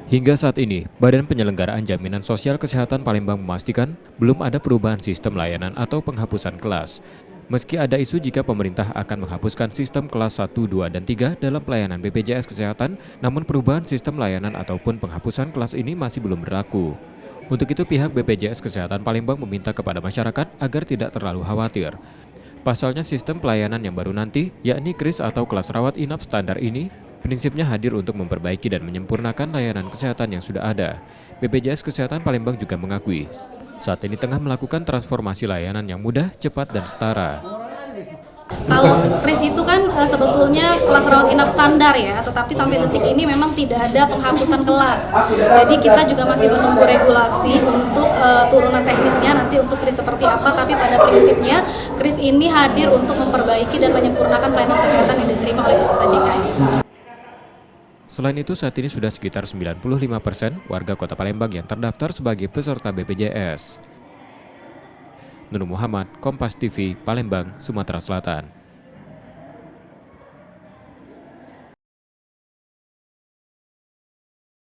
Hingga saat ini, Badan Penyelenggaraan Jaminan Sosial Kesehatan Palembang memastikan belum ada perubahan sistem layanan atau penghapusan kelas. Meski ada isu jika pemerintah akan menghapuskan sistem kelas 1, 2, dan 3 dalam pelayanan BPJS Kesehatan, namun perubahan sistem layanan ataupun penghapusan kelas ini masih belum berlaku. Untuk itu, pihak BPJS Kesehatan Palembang meminta kepada masyarakat agar tidak terlalu khawatir. Pasalnya sistem pelayanan yang baru nanti, yakni KRIS atau kelas rawat inap standar ini, prinsipnya hadir untuk memperbaiki dan menyempurnakan layanan kesehatan yang sudah ada. BPJS Kesehatan Palembang juga mengakui, saat ini tengah melakukan transformasi layanan yang mudah, cepat, dan setara. Kalau KRIS itu kan sebetulnya kelas rawat inap standar ya, tetapi sampai detik ini memang tidak ada penghapusan kelas. Jadi kita juga masih menunggu regulasi untuk turunan teknisnya nanti untuk KRIS seperti apa, tapi pada prinsipnya KRIS ini hadir untuk memperbaiki dan menyempurnakan pelayanan kesehatan yang diterima oleh peserta JKN. Selain itu, saat ini sudah sekitar 95% warga Kota Palembang yang terdaftar sebagai peserta BPJS. Nur Muhammad, Kompas TV, Palembang, Sumatera Selatan.